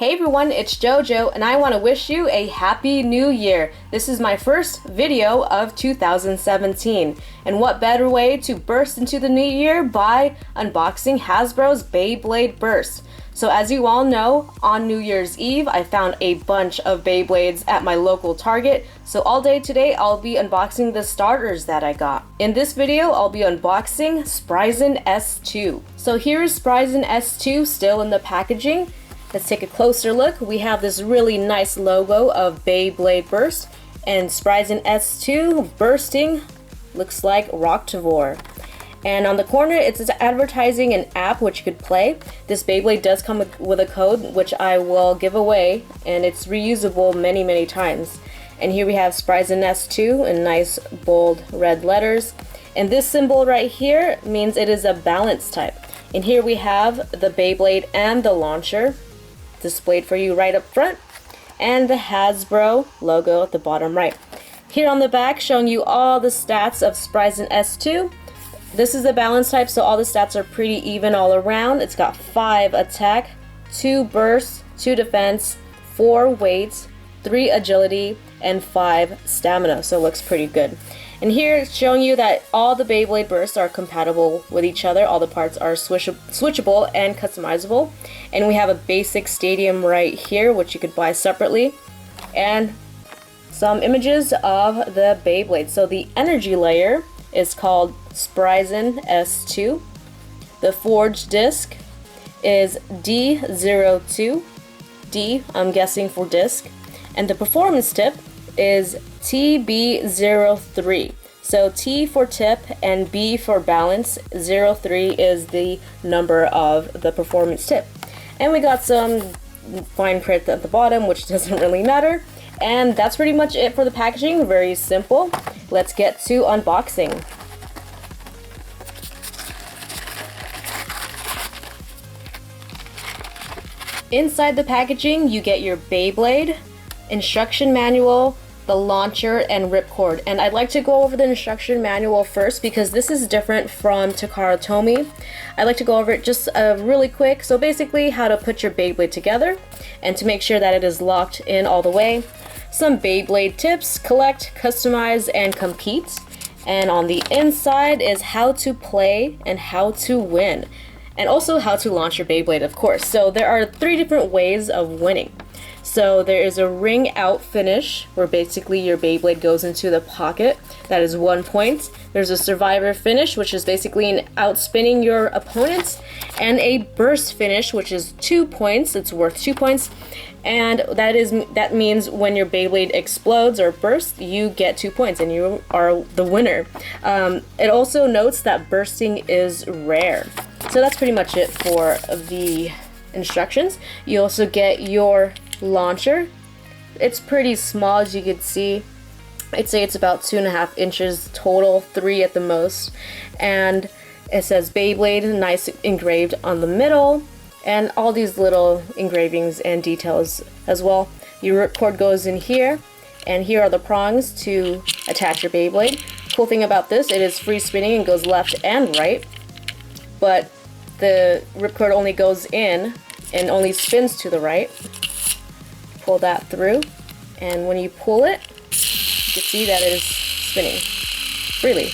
Hey everyone, it's JoJo and I want to wish you a happy new year. This is my first video of 2017. And what better way to burst into the new year by unboxing Hasbro's Beyblade Burst. So as you all know, on New Year's Eve, I found a bunch of Beyblades at my local Target. So all day today, I'll be unboxing the starters that I got. In this video, I'll be unboxing Spryzen Z2. So here is Spryzen Z2 still in the packaging. Let's take a closer look. We have this really nice logo of Beyblade Burst and Spryzen Z2 bursting looks like Rocktivore. And on the corner, it's advertising an app which you could play. This Beyblade does come with a code which I will give away, and it's reusable many times. And here we have Spryzen Z2 in nice bold red letters. And this symbol right here means it is a balance type. And here we have the Beyblade and the launcher displayed for you right up front, and the Hasbro logo at the bottom right. Here on the back, showing you all the stats of Spryzen Z2. This is the balance type, so all the stats are pretty even all around. It's got 5 attack, 2 burst, 2 defense, 4 weight, 3 agility, and 5 stamina, so it looks pretty good. And here it's showing you that all the Beyblade bursts are compatible with each other. All the parts are switchable and customizable. And we have a basic stadium right here, which you could buy separately. And some images of the Beyblade. So the energy layer is called Spryzen Z2. The forged disc is D02. D, I'm guessing for disc. And the performance tip is TB03. So T for tip and B for balance. 03 is the number of the performance tip. And we got some fine print at the bottom, which doesn't really matter. And that's pretty much it for the packaging. Very simple. Let's get to unboxing. Inside the packaging, you get your Beyblade, instruction manual, the launcher, and ripcord. And I'd like to go over the instruction manual first because this is different from Takara Tomy. I'd like to go over it just really quick. So basically how to put your Beyblade together and to make sure that it is locked in all the way. Some Beyblade tips: collect, customize, and compete. And on the inside is how to play and how to win. And also how to launch your Beyblade, of course. So there are 3 different ways of winning. So there is a ring out finish where basically your Beyblade goes into the pocket. That is 1 point. There's a survivor finish, which is basically an outspinning your opponents, and a burst finish, which is 2 points. It's worth 2 points. And that means when your Beyblade explodes or bursts, you get 2 points and you are the winner. It also notes that bursting is rare. So that's pretty much it for the instructions. You also get your launcher. It's pretty small, as you can see. I'd say it's about 2.5 inches total, 3 at the most. And it says Beyblade, nice engraved on the middle, and all these little engravings and details as well. Your ripcord goes in here, and here are the prongs to attach your Beyblade. Cool thing about this, it is free spinning and goes left and right, but the ripcord only goes in and only spins to the right. Pull that through, and when you pull it, you can see that it is spinning freely.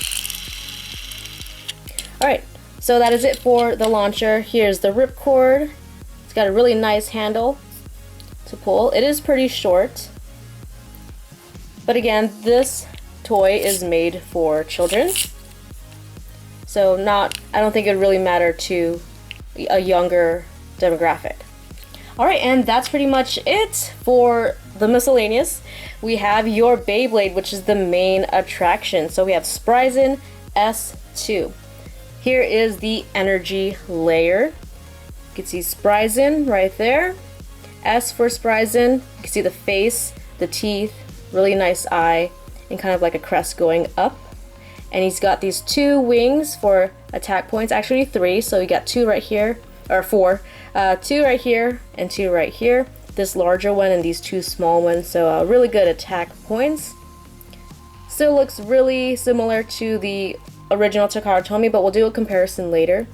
Alright, so that is it for the launcher. Here's the ripcord. It's got a really nice handle to pull. It is pretty short, but again, this toy is made for children, so I don't think it would really matter to a younger demographic. Alright, and that's pretty much it for the miscellaneous. We have your Beyblade, which is the main attraction. So we have Spryzen Z2. Here is the energy layer. You can see Spryzen right there. S for Spryzen. You can see the face, the teeth, really nice eye, and kind of like a crest going up. And he's got these 2 wings for attack points, actually 3, so you got 2 right here, or 4. 2 right here and 2 right here. This larger one and these 2 small ones, so really good attack points. Still looks really similar to the original Takara Tomy, but we'll do a comparison later.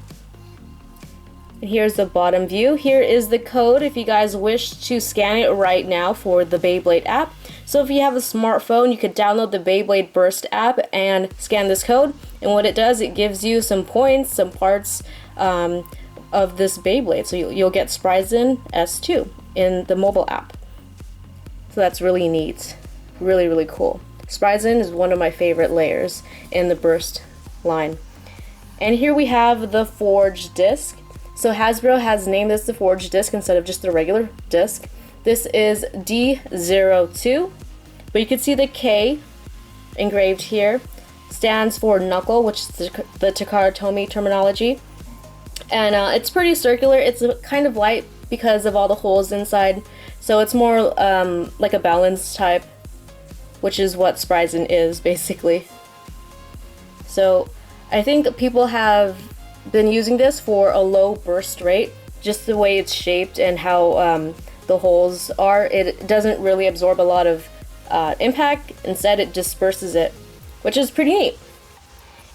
And here's the bottom view. Here is the code if you guys wish to scan it right now for the Beyblade app. So if you have a smartphone, you could download the Beyblade Burst app and scan this code. And what it does, it gives you some points, some parts of this Beyblade. So you'll get Spryzen Z2 in the mobile app. So that's really neat. Really, really cool. Spryzen is one of my favorite layers in the Burst line. And here we have the Forge disc. So Hasbro has named this the Forge disc instead of just the regular disc. This is D02, but you can see the K engraved here stands for knuckle, which is the Takara Tomy terminology. And it's pretty circular. It's kind of light because of all the holes inside. So it's more like a balance type, which is what Spryzen is basically. So I think people have been using this for a low burst rate, just the way it's shaped and how the holes are. It doesn't really absorb a lot of impact. Instead, it disperses it, which is pretty neat.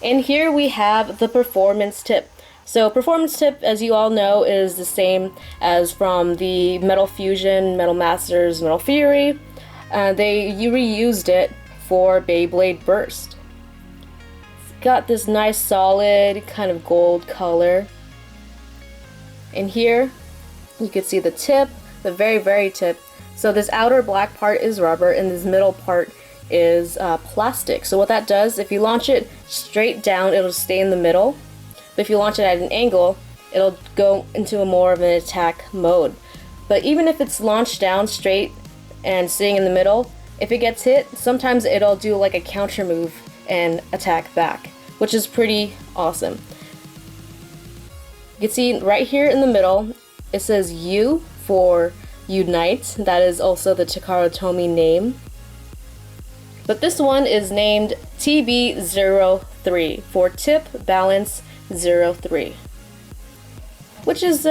And here we have the performance tip. So performance tip, as you all know, is the same as from the Metal Fusion, Metal Masters, Metal Fury. You reused it for Beyblade Burst. Got this nice solid kind of gold color. And here you can see the tip, the very tip. So this outer black part is rubber and this middle part is plastic. So what that does, if you launch it straight down, it'll stay in the middle. But if you launch it at an angle, it'll go into a more of an attack mode. But even if it's launched down straight and staying in the middle, if it gets hit, sometimes it'll do like a counter move and attack back, which is pretty awesome. You can see right here in the middle, it says U for Unite. That is also the Takara Tomy name. But this one is named TB03 for Tip Balance 03, which is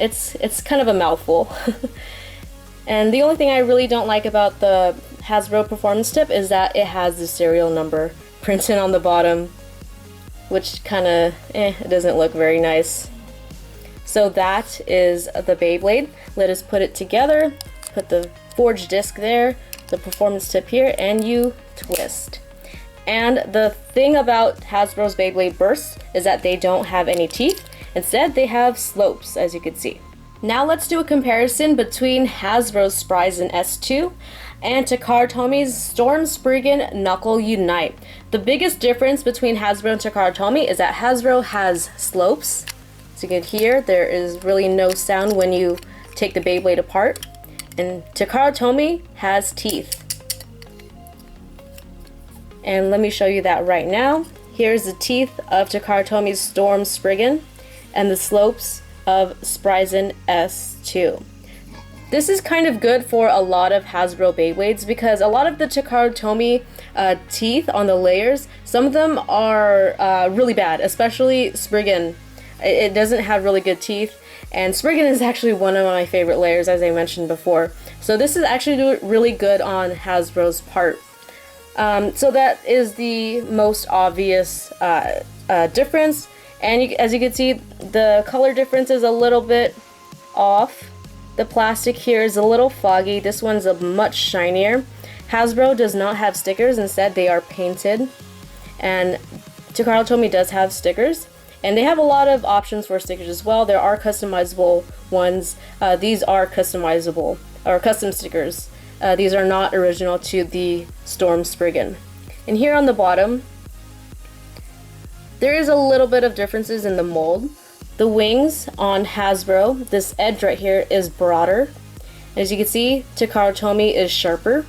it's kind of a mouthful. And the only thing I really don't like about the Hasbro Performance Tip is that it has the serial number printed on the bottom, which kind of it doesn't look very nice. So that is the Beyblade. Let us put it together. Put the Forge disc there, the Performance Tip here, and you twist. And the thing about Hasbro's Beyblade Burst is that they don't have any teeth. Instead, they have slopes, as you can see. Now let's do a comparison between Hasbro's Spryzen Z2 and Takara Tomy's Storm Spriggan Knuckle Unite. The biggest difference between Hasbro and Takara Tomy is that Hasbro has slopes. So you can hear there is really no sound when you take the Beyblade apart. And Takara Tomy has teeth. And let me show you that right now. Here's the teeth of Takara Tomy's Storm Spriggan and the slopes of Spryzen Z2. This is kind of good for a lot of Hasbro Beyblades because a lot of the Takara Tomy teeth on the layers, some of them are really bad, especially Spriggan. It doesn't have really good teeth, and Spriggan is actually one of my favorite layers, as I mentioned before. So this is actually really good on Hasbro's part. So that is the most obvious difference. And as you can see, the color difference is a little bit off. The plastic here is a little foggy. This one's much shinier. Hasbro does not have stickers. Instead, they are painted. And Takara Tomy does have stickers. And they have a lot of options for stickers as well. There are customizable ones. These are customizable, or custom stickers. These are not original to the Storm Spriggan. And here on the bottom, there is a little bit of differences in the mold. The wings on Hasbro, this edge right here is broader. As you can see, Takara Tomy is sharper.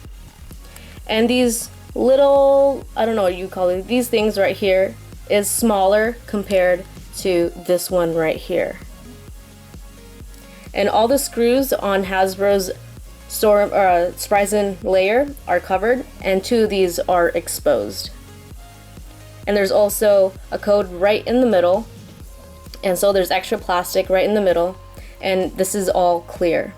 And these little, I don't know what you call it, these things right here is smaller compared to this one right here. And all the screws on Hasbro's Spryzen layer are covered, and two of these are exposed. And there's also a code right in the middle, and so there's extra plastic right in the middle, and this is all clear.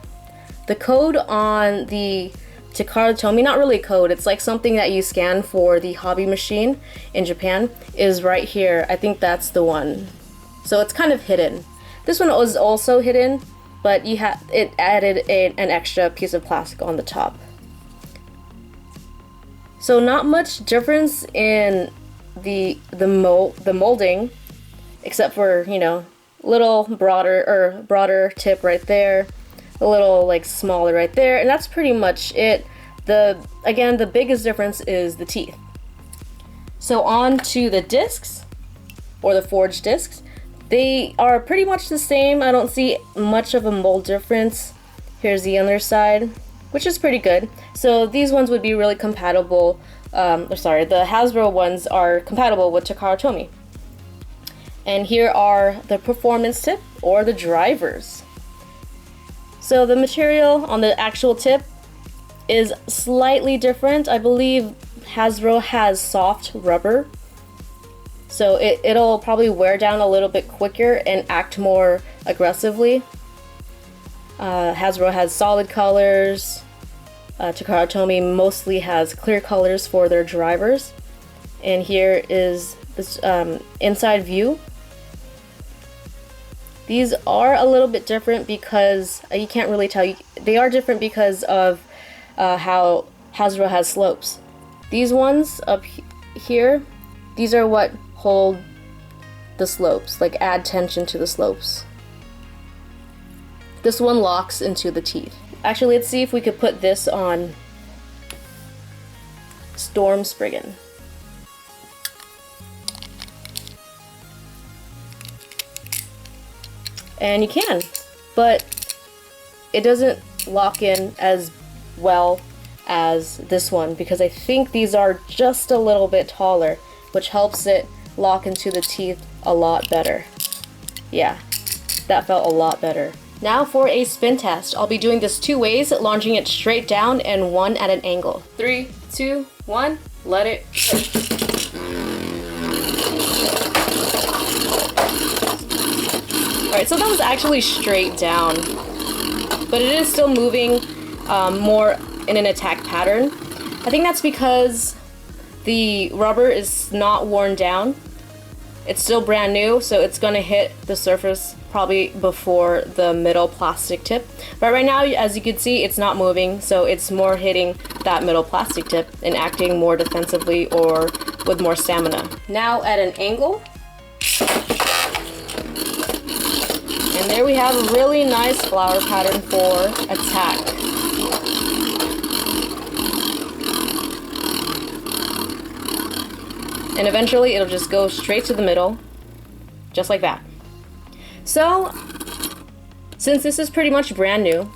The code on the Takara Tomy, not really code, it's like something that you scan for the hobby machine in Japan, is right here. I think that's the one. So it's kind of hidden. This one was also hidden, but it added an extra piece of plastic on the top. So not much difference in the molding, except for, you know, little broader tip right there, a little like smaller right there, and that's pretty much it. Again, the biggest difference is the teeth. So on to the discs, or the forged discs. They are pretty much the same. I don't see much of a mold difference. Here's the other side, which is pretty good. So these ones would be really compatible. The Hasbro ones are compatible with Takara Tomy. And here are the performance tip, or the drivers. So the material on the actual tip is slightly different. I believe Hasbro has soft rubber, so it'll probably wear down a little bit quicker and act more aggressively. Hasbro has solid colors. Takara Tomy mostly has clear colors for their drivers. And here is this inside view. These are a little bit different because you can't really tell. They are different because of how Hasbro has slopes. These ones up here, these are what hold the slopes, like add tension to the slopes. This one locks into the teeth. Actually, let's see if we could put this on Storm Spriggan. And you can, but it doesn't lock in as well as this one, because I think these are just a little bit taller, which helps it lock into the teeth a lot better. Yeah, that felt a lot better. Now for a spin test. I'll be doing this 2 ways, launching it straight down and one at an angle. 3, 2, 1, let it go. Alright, so that was actually straight down, but it is still moving more in an attack pattern. I think that's because the rubber is not worn down. It's still brand new, so it's gonna hit the surface probably before the middle plastic tip. But right now, as you can see, it's not moving, so it's more hitting that middle plastic tip and acting more defensively or with more stamina. Now at an angle. And there we have a really nice flower pattern for attack. And eventually it'll just go straight to the middle, just like that. So, since this is pretty much brand new,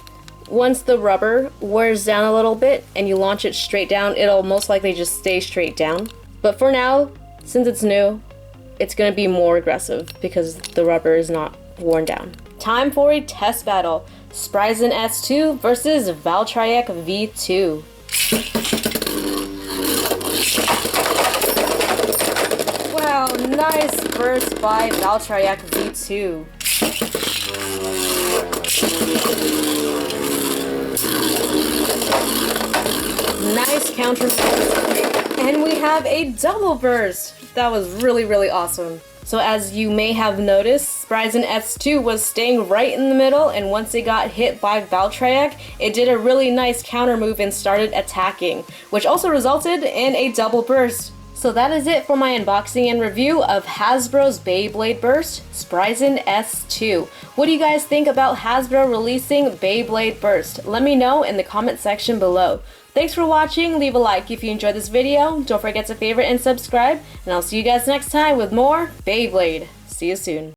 once the rubber wears down a little bit and you launch it straight down, it'll most likely just stay straight down. But for now, since it's new, it's going to be more aggressive because the rubber is not worn down. Time for a test battle. Spryzen S2 versus Valtryek V2. Wow, nice burst by Valtryek V2. Nice counter. And we have a double burst. That was really, really awesome. So as you may have noticed, Spryzen S2 was staying right in the middle, and once it got hit by Valtryek, it did a really nice counter move and started attacking, which also resulted in a double burst. So that is it for my unboxing and review of Hasbro's Beyblade Burst, Spryzen S2. What do you guys think about Hasbro releasing Beyblade Burst? Let me know in the comment section below. Thanks for watching, leave a like if you enjoyed this video, don't forget to favorite and subscribe, and I'll see you guys next time with more Beyblade. See you soon.